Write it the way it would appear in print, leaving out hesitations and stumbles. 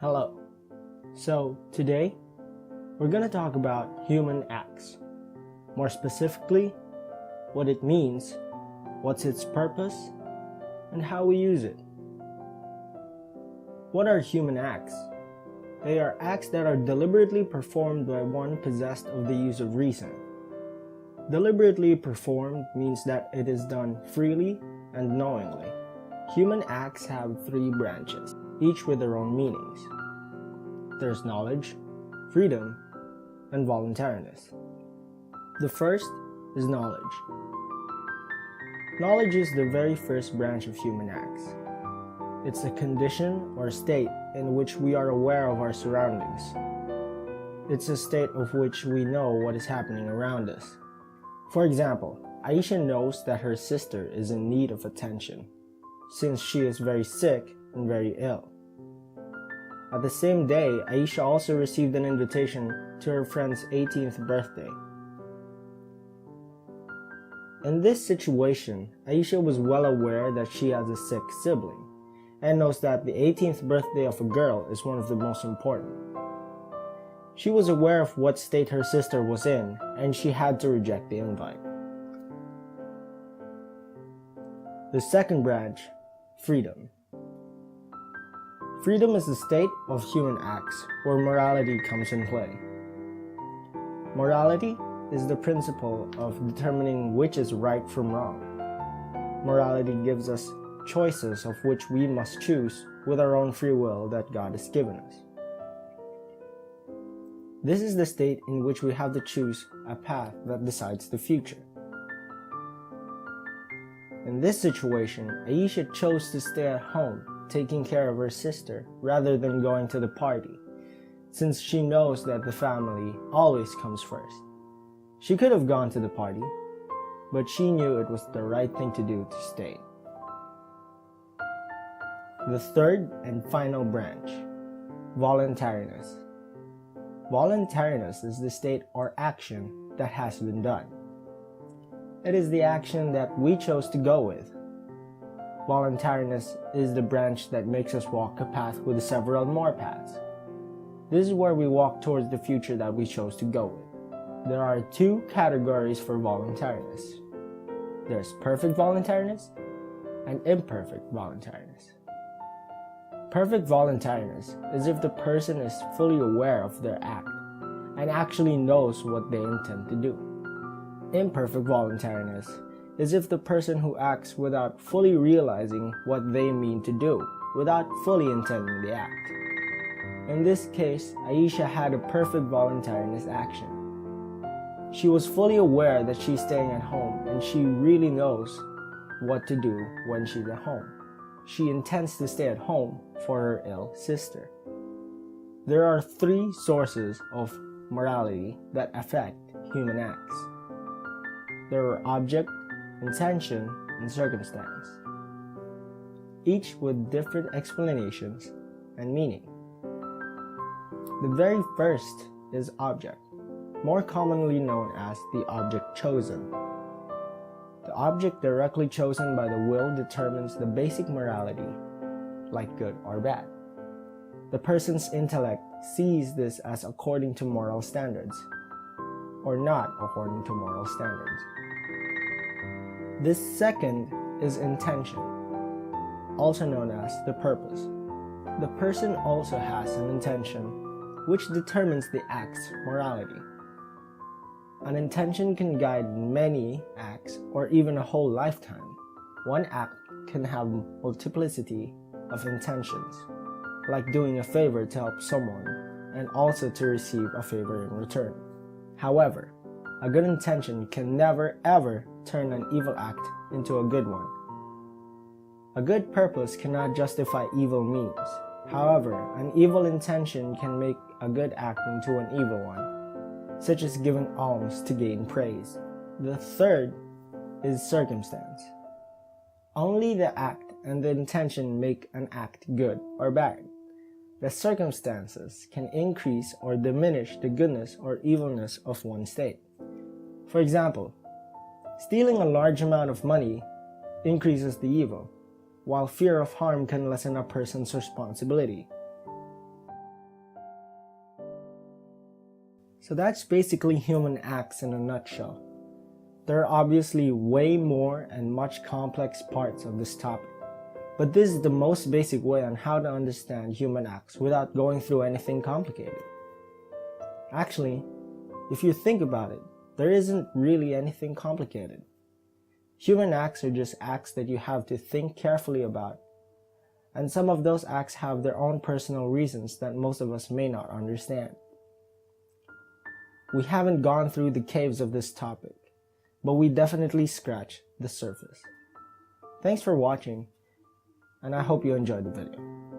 Hello. So today we're going to talk about human acts. More specifically, what it means, what's its purpose, and how we use it. What are human acts? They are acts that are deliberately performed by one possessed of the use of reason. Deliberately performed means that it is done freely and knowingly. Human acts have three branches, each with their own meanings. There's knowledge, freedom, and voluntariness. The first is knowledge. Knowledge is the very first branch of human acts. It's a condition or state in which we are aware of our surroundings. It's a state of which we know what is happening around us. For example, Aisha knows that her sister is in need of attention, since she is very sick and very ill. At the same day, Aisha also received an invitation to her friend's 18th birthday. In this situation, Aisha was well aware that she has a sick sibling, and knows that the 18th birthday of a girl is one of the most important. She was aware of what state her sister was in, and she had to reject the invite. The second branch, freedom. Freedom is the state of human acts where morality comes in play. Morality is the principle of determining which is right from wrong. Morality gives us choices of which we must choose with our own free will that God has given us. This is the state in which we have to choose a path that decides the future. In this situation, Aisha chose to stay at home, taking care of her sister rather than going to the party, since she knows that the family always comes first. She could have gone to the party, but she knew it was the right thing to do to stay. The third and final branch, voluntariness. Voluntariness is the state or action that has been done. It is the action that we chose to go with. Voluntariness is the branch that makes us walk a path with several more paths. This is where we walk towards the future that we chose to go with. There are two categories for voluntariness. There's perfect voluntariness and imperfect voluntariness. Perfect voluntariness is if the person is fully aware of their act and actually knows what they intend to do. Imperfect voluntariness is if the person who acts without fully realizing what they mean to do, without fully intending the act. In this case, Aisha had a perfect voluntariness action. She was fully aware that she's staying at home and she really knows what to do when she's at home. She intends to stay at home for her ill sister. There are three sources of morality that affect human acts. There are object, intention, and circumstance, each with different explanations and meaning. The very first is object, more commonly known as the object chosen. The object directly chosen by the will determines the basic morality, like good or bad. The person's intellect sees this as according to moral standards, or not according to moral standards. This second is intention, also known as the purpose. The person also has an intention, which determines the act's morality. An intention can guide many acts or even a whole lifetime. One act can have multiplicity of intentions, like doing a favor to help someone and also to receive a favor in return. However, a good intention can never ever turn an evil act into a good one. A good purpose cannot justify evil means. However, an evil intention can make a good act into an evil one, such as giving alms to gain praise. The third is circumstance. Only the act and the intention make an act good or bad. The circumstances can increase or diminish the goodness or evilness of one state. For example, stealing a large amount of money increases the evil, while fear of harm can lessen a person's responsibility. So that's basically human acts in a nutshell. There are obviously way more and much complex parts of this topic, but this is the most basic way on how to understand human acts without going through anything complicated. Actually, if you think about it, there isn't really anything complicated. Human acts are just acts that you have to think carefully about, and some of those acts have their own personal reasons that most of us may not understand. We haven't gone through the caves of this topic, but we definitely scratch the surface. Thanks for watching, and I hope you enjoyed the video.